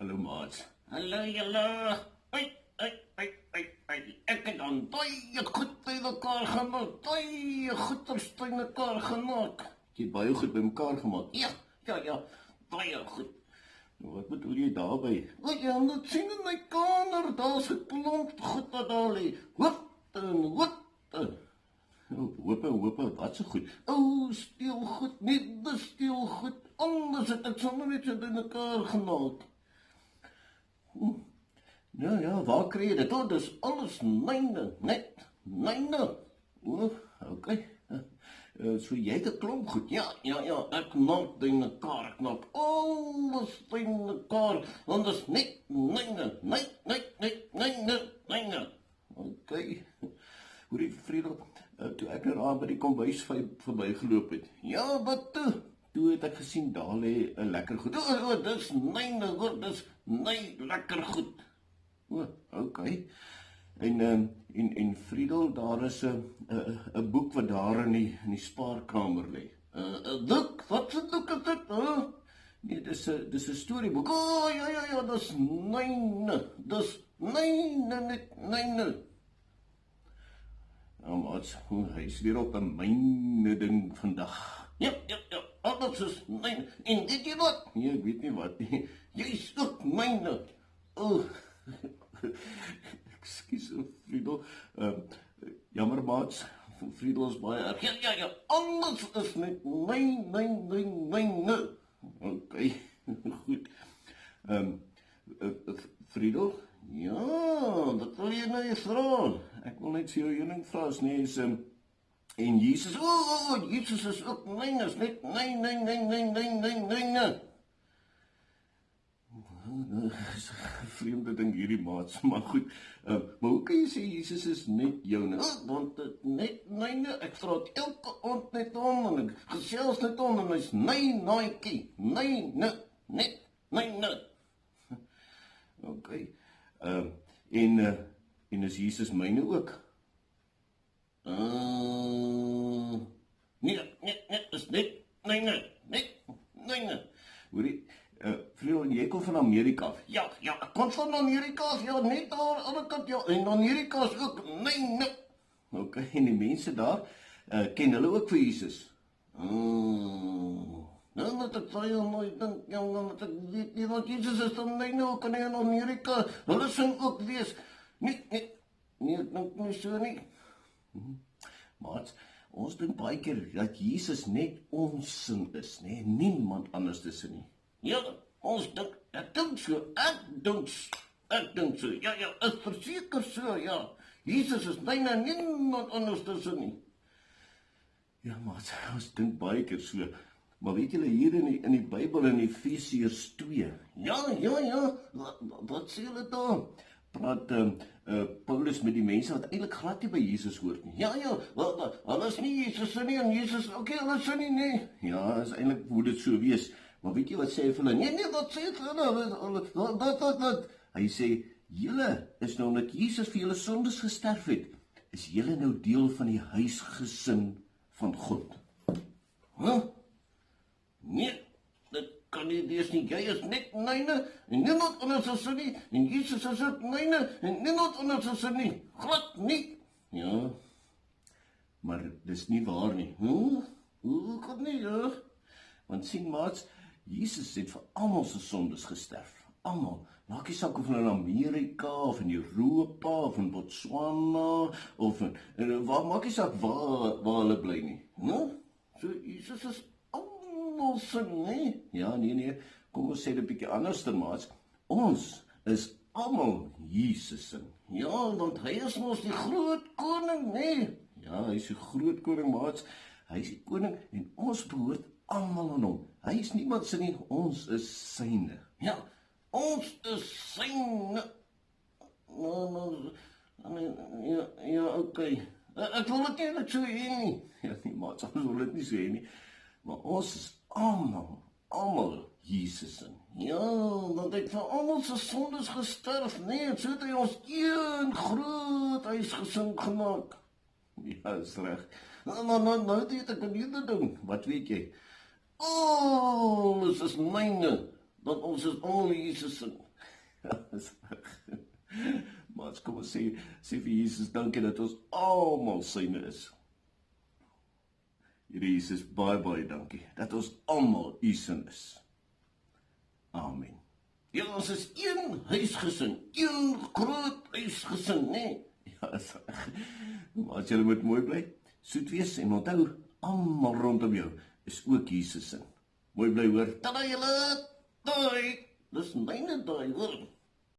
Hallo maat. Hallo julle. Ek het dan baie goed bymekaar gemaak. Baie goeders bymekaar gemaak. Jy het baie goed bymekaar gemaak. Ja, baie goed. Nou, wat bedoel jy daarby? Wat jy moet sien in my kamer, daar's 'n klomp goed wat daar lê. Hoop. Hoop, wat so goed? Speelgoed, nie die speelgoed. Anders het ek sommer net so bymekaar gemaak. Ja, waar kry jy dit? Dis alles myne, net myne. Okay. So jy het 'n klomp goed. Ja, ek maak bymekaar, ek maak alles bymekaar, want dit is net myne, myne. Okay. Hoorie Friedel, toe ek nou by die kombuis verbygeloop het. Ja, wat toe? Toe het ek gesien daar lê 'n lekker goed. Dis myne, hoor, dis my lekker goed. Okay. En Friedel, daar is 'n boek wat daar in die spaarkamer lê. Boek? Wat 'n boek is dit? Nee, dis 'n storieboek. Ja, dis myne. Dis myne, net myne. Nou, maat, hy is weer op 'n myne ding vandag. Ja, alles is myne. En weet jy wat? Nee, ek weet nie wat nie. Jy's ook myne. Ekskuus, Friedel. Jammer, maat. Friedel is baie erg. Ja, alles is net myne. Okay, goed. Friedel? Ja, dat wil jy nou vra. Ek wil net vir jou een ding vra, as nie is en Jesus. Jesus is ook myne, is net myne. Vreemde ding hierdie maats, maar goed. Maar hoe kan jy sê Jesus is net joune? Want dit net myne, ek vra dit elke aand net om, en ek gesels net om, en hy's my naaitjie, myne, net myne. Okay. En is Jesus myne ook? Nee, is net myne. Hoorie, Friedel, jy kom van Amerika af. Ja, ek kom van Amerika af, ja, net daar, alle kant, ja, en Amerika is ook myne. Okay, en die mense daar, ken hulle ook vir Jesus? Nou moet ek baie mooi dink, want ek weet nie wat Jesus is dan myne ook in Amerika. Hulle sing ook wees. Nee, ek dink nie so nie. Maat, ons dink baie keer dat Jesus net ons sin is, nee, niemand anders tussen nie. Ja, ek dink so. Ja, is verseker so, ja. Jesus is myne, niemand anders tussen nie. Ja, maat, ons dink baie keer so. Maar weet julle, hier in die Bybel in Efesiërs 2. Ja, wat sê hulle daar? Praat Paulus met die mense wat eintlik glad nie by Jesus hoort nie. Ja, hulle is nie Jesus nie, en Jesus, okay, hulle is nie. Ja, is eintlik hoe dit so wees. Maar weet jy wat sê hy vir hulle? Nee, wat sê hulle? Hy sê, julle is nou, omdat Jesus vir julle sondes gesterf het, is julle nou deel van die huisgesin van God. Nee, dit kan nie wees nie. Jy is net myne, en niemand anders is nie, en Jesus is ook myne, en niemand anders is nie. Glad nie. Ja, maar dis nie waar nie. Hoe kan nie, ja? Want sien maats, Jesus het vir almal se sondes gesterf. Almal. Maak nie saak of hulle in Amerika, of in Europa, of in Botswana, of maak nie saak waar hulle bly nie. So Jesus is almal se nie? Ja, nee. Kom ons sê dit 'n bietjie anders dan maats. Ons is almal Jesus se. Ja, want hy is mos die groot koning, nee? Ja, hy is die groot koning maats. Hy is die koning en ons behoort almal aan hom. Hy is niemand se nie, ons is syne. Ja, ons is syne. Ja, okay. Ek wil dit nie so hê nie. Ja, nie maats, ons wil dit nie so hê nie. Maar ons is almal Jesus se. Ja, want hy het vir almal se sondes gesterf, nee, so het hy ons een groot huisgesin gemaak. Ja, is reg. Nou dit ek kan doen. Wat weet jy? Alles is myne, want ons is almal Jesus se. Maar kom ons sê vir Jesus dankie dat ons almal syne is. Here Jesus, baie dankie dat ons almal u sin is. Amen. Ja, ons is een huisgesin, een groot huisgesin, né? Ja, is reg. Maar as jy moet mooi bly, soet wees en onthou, almal rondom jou is ook Jesus sin. Mooi bly hoor. Tada julle, daai, dis myne daai, hoor.